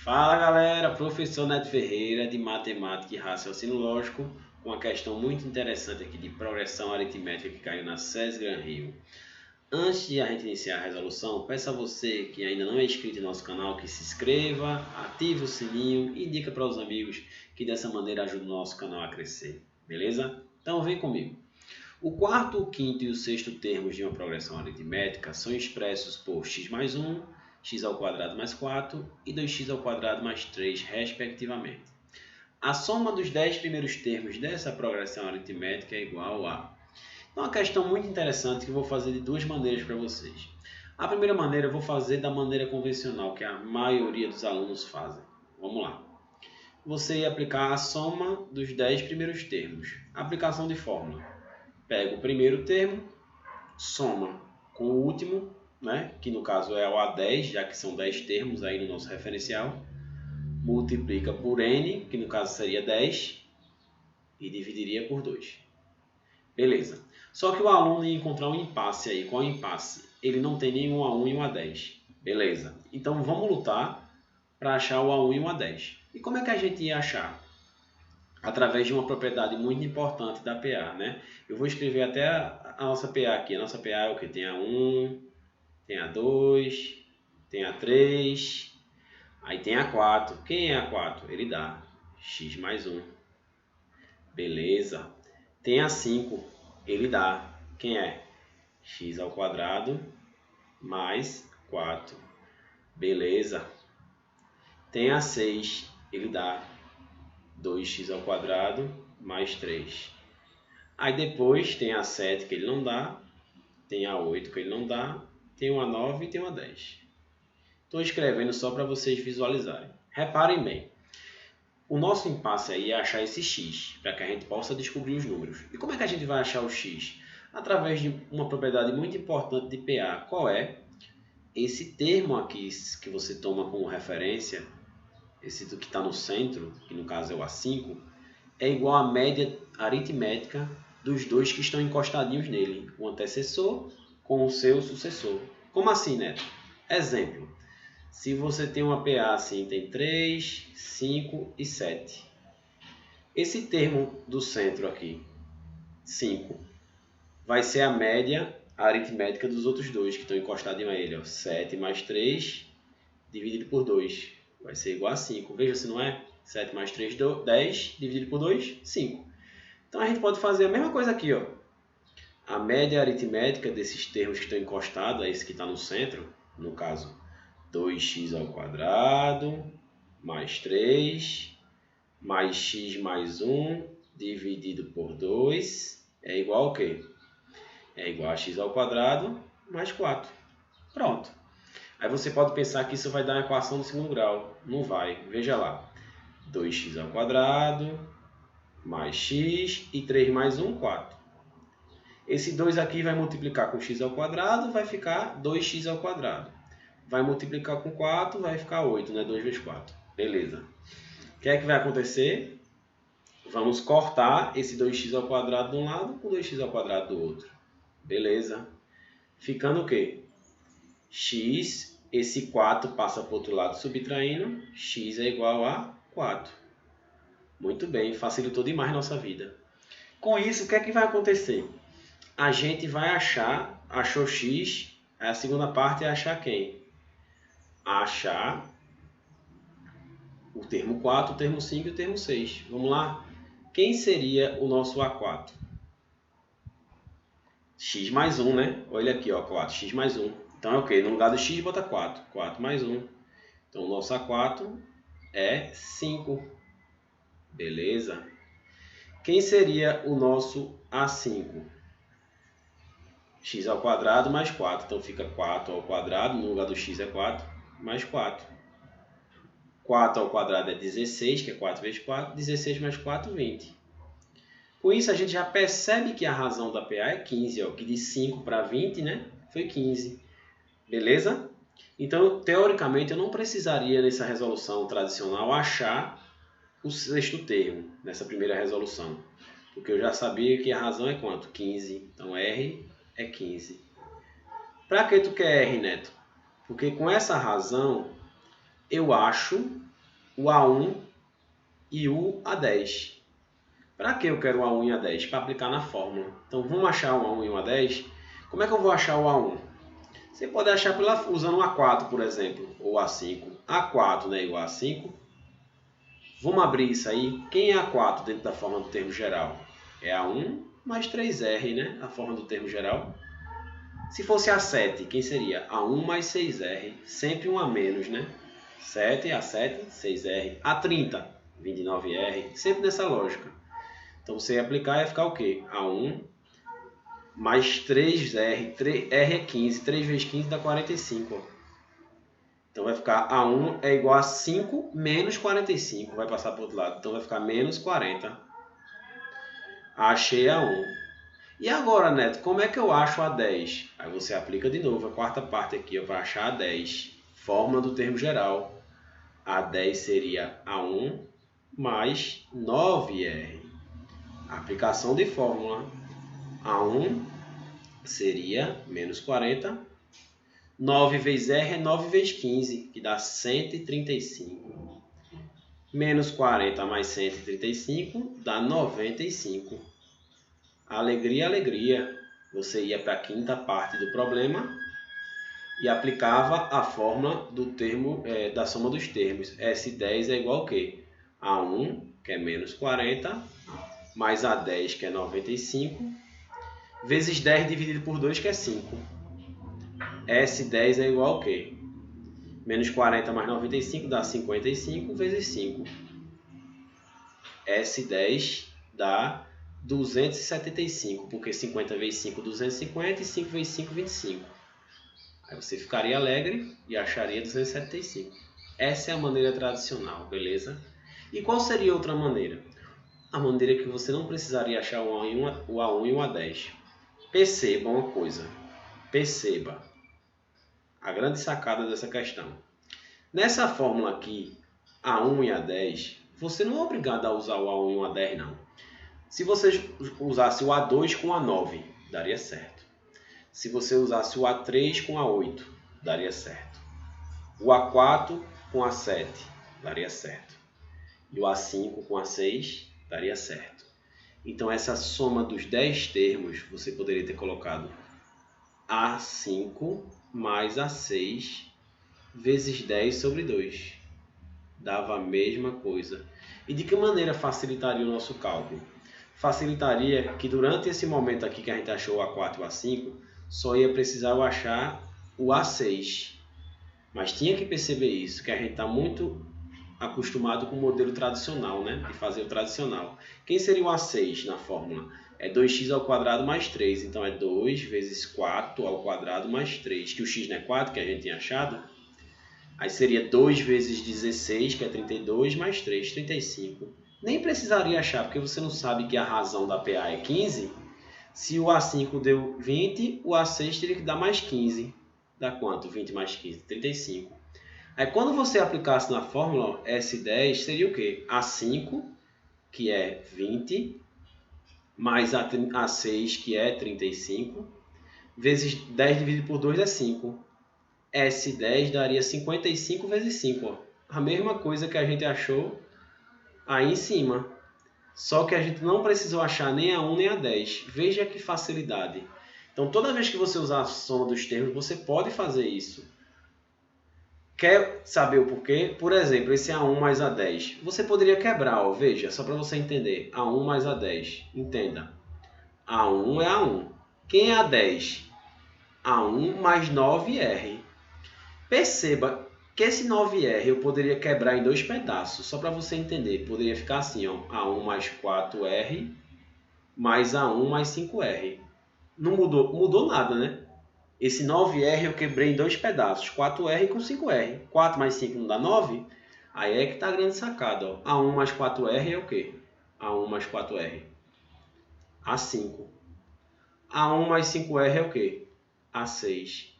Fala galera, professor Neto Ferreira de Matemática e Raciocínio Lógico, com uma questão muito interessante aqui de progressão aritmética que caiu na SES Gran Rio. Antes de a gente iniciar a resolução, peço a você que ainda não é inscrito em nosso canal que se inscreva, ative o sininho e indica para os amigos que dessa maneira ajuda o nosso canal a crescer, beleza? Então vem comigo. O quarto, o quinto e o sexto termos de uma progressão aritmética são expressos por x mais 1, x ao quadrado mais 4 e 2x ao quadrado mais 3, respectivamente. A soma dos 10 primeiros termos dessa progressão aritmética é igual a... Então, uma questão muito interessante que eu vou fazer de duas maneiras para vocês. A primeira maneira eu vou fazer da maneira convencional, que a maioria dos alunos fazem. Vamos lá. Você ia aplicar a soma dos 10 primeiros termos. Aplicação de fórmula. Pega o primeiro termo, soma com o último, né? Que no caso é o A10, já que são 10 termos aí no nosso referencial. Multiplica por N, que no caso seria 10, e dividiria por 2. Beleza. Só que o aluno ia encontrar um impasse aí. Qual é o impasse? Ele não tem nem um A1 e um A10. Beleza. Então vamos lutar para achar o A1 e o A10. E como é que a gente ia achar? Através de uma propriedade muito importante da PA, né? Eu vou escrever até a nossa PA aqui. A nossa PA é o que? Tem A1, tem A2, tem A3, aí tem A4. Quem é A4? Ele dá x mais 1. Beleza. Tem A5, ele dá. Quem é? X ao quadrado mais 4. Beleza. Tem A6, ele dá 2x ao quadrado mais 3. Aí depois tem A7 que ele não dá, tem A8 que ele não dá, tem um A9 e tem um A10. Estou escrevendo só para vocês visualizarem. Reparem bem, o nosso impasse aí é achar esse x, para que a gente possa descobrir os números. E como é que a gente vai achar o x? Através de uma propriedade muito importante de PA. Qual é? Esse termo aqui que você toma como referência, esse do que está no centro, que no caso é o A5, é igual à média aritmética dos dois que estão encostadinhos nele, o antecessor com o seu sucessor. Como assim, Neto? Exemplo, se você tem uma PA assim, tem 3, 5 e 7. Esse termo do centro aqui, 5, vai ser a média aritmética dos outros dois que estão encostados a ele. Ó. 7 mais 3 dividido por 2 vai ser igual a 5. Veja se não é. 7 mais 3, 10, dividido por 2, 5. Então a gente pode fazer a mesma coisa aqui. Ó. A média aritmética desses termos que estão encostados, a esse que está no centro, no caso 2x ao quadrado mais 3 mais x mais 1 dividido por 2 é igual ao quê? É igual a x ao quadrado mais 4. Pronto. Aí você pode pensar que isso vai dar uma equação do segundo grau. Não vai. Veja lá. 2x ao quadrado mais x e 3 mais 1, 4. Esse 2 aqui vai multiplicar com x ao quadrado, vai ficar 2x ao quadrado. Vai multiplicar com 4, vai ficar 8, né? 2 vezes 4. Beleza. O que é que vai acontecer? Vamos cortar esse 2x ao quadrado de um lado com 2x ao quadrado do outro. Beleza. Ficando o quê? X, esse 4 passa para o outro lado subtraindo, x é igual a 4. Muito bem, facilitou demais nossa vida. Com isso, o que é que vai acontecer? A gente vai achou x, a segunda parte é achar quem? Achar o termo 4, o termo 5 e o termo 6. Vamos lá? Quem seria o nosso A4? X mais 1, né? Olha aqui, ó, 4, x mais 1. Então é o quê? No lugar do x, bota 4. 4 mais 1. Então o nosso A4 é 5. Beleza? Quem seria o nosso A5? X ao quadrado mais 4. Então fica 4 ao quadrado, no lugar do x é 4, mais 4. 4 ao quadrado é 16, que é 4 vezes 4. 16 mais 4, 20. Com isso, a gente já percebe que a razão da PA é 15, ó, que de 5 para 20, né, foi 15. Beleza? Então, teoricamente, eu não precisaria, nessa resolução tradicional, achar o sexto termo, nessa primeira resolução. Porque eu já sabia que a razão é quanto? 15. Então, R é 15. Para que tu quer R, Neto? Porque com essa razão, eu acho o A1 e o A10. Para que eu quero o A1 e o A10? Para aplicar na fórmula. Então vamos achar o A1 e o A10. Como é que eu vou achar o A1? Você pode achar usando o A4, por exemplo, ou o A5. A4, né, e o A5. Vamos abrir isso aí. Quem é A4 dentro da forma do termo geral? É A1 mais 3R, né? A forma do termo geral. Se fosse A7, quem seria? A1 mais 6R. Sempre um a menos, né? 7, A7, 6R. A30, 29R. Sempre nessa lógica. Então você ia aplicar e ia ficar o quê? A1 mais 3R. R é 15. 3 vezes 15 dá 45. Ó. Então vai ficar A1 é igual a 5 menos 45. Vai passar para o outro lado. Então vai ficar menos 40. Achei A1. E agora, Neto, como é que eu acho A10? Aí você aplica de novo a quarta parte aqui para achar A10. Fórmula do termo geral. A10 seria A1 mais 9R. Aplicação de fórmula. A1 seria menos 40. 9 vezes R é 9 vezes 15, que dá 135. Menos 40 mais 135 dá 95. Alegria, alegria. Você ia para a quinta parte do problema e aplicava a fórmula do termo, da soma dos termos. S10 é igual a quê? A1, que é menos 40, mais A10, que é 95, vezes 10 dividido por 2, que é 5. S10 é igual a quê? Menos 40 mais 95 dá 55 vezes 5. S10 dá 275, porque 50 vezes 5, 250 e 5 vezes 5, 25. Aí você ficaria alegre e acharia 275. Essa é a maneira tradicional, beleza? E qual seria outra maneira? A maneira que você não precisaria achar o A1 e o A10. Perceba uma coisa. Perceba a grande sacada dessa questão. Nessa fórmula aqui, A1 e A10, você não é obrigado a usar o A1 e o A10, não. Se você usasse o A2 com A9, daria certo. Se você usasse o A3 com A8, daria certo. O A4 com A7, daria certo. E o A5 com A6, daria certo. Então, essa soma dos 10 termos, você poderia ter colocado A5 mais A6 vezes 10 sobre 2. Dava a mesma coisa. E de que maneira facilitaria o nosso cálculo? Facilitaria que durante esse momento aqui que a gente achou o A4 e o A5, só ia precisar eu achar o A6. Mas tinha que perceber isso, que a gente está muito acostumado com o modelo tradicional, né? De fazer o tradicional. Quem seria o A6 na fórmula? É 2x ao quadrado mais 3. Então é 2 vezes 4 ao quadrado mais 3. Que o x não é 4, que a gente tinha achado. Aí seria 2 vezes 16, que é 32, mais 3, 35. Nem precisaria achar, porque você não sabe que a razão da PA é 15. Se o A5 deu 20, o A6 teria que dar mais 15. Dá quanto? 20 mais 15? 35. Aí quando você aplicasse na fórmula, S10 seria o quê? A5, que é 20, mais A6, que é 35, vezes 10 dividido por 2 é 5. S10 daria 55 vezes 5. Ó. A mesma coisa que a gente achou aí em cima. Só que a gente não precisou achar nem A1 nem A10. Veja que facilidade. Então, toda vez que você usar a soma dos termos, você pode fazer isso. Quer saber o porquê? Por exemplo, esse A1 mais A10. Você poderia quebrar, ó, veja, só para você entender. A1 mais A10. Entenda. A1 é A1. Quem é A10? A1 mais 9R. Perceba que esse 9R eu poderia quebrar em dois pedaços, só para você entender. Poderia ficar assim, ó, A1 mais 4R mais A1 mais 5R. Não mudou nada, né? Esse 9R eu quebrei em dois pedaços, 4R com 5R. 4 mais 5 não dá 9? Aí é que está a grande sacada. Ó. A1 mais 4R é o quê? A1 mais 4R. A5. A1 mais 5R é o quê? A6.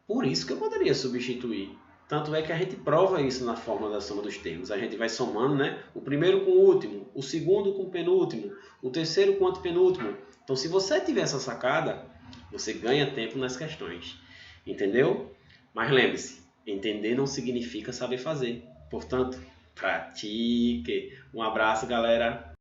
Por isso que eu poderia substituir. Tanto é que a gente prova isso na fórmula da soma dos termos. A gente vai somando, né? O primeiro com o último, o segundo com o penúltimo, o terceiro com o antepenúltimo. Então, se você tiver essa sacada, você ganha tempo nas questões. Entendeu? Mas lembre-se, entender não significa saber fazer. Portanto, pratique. Um abraço, galera.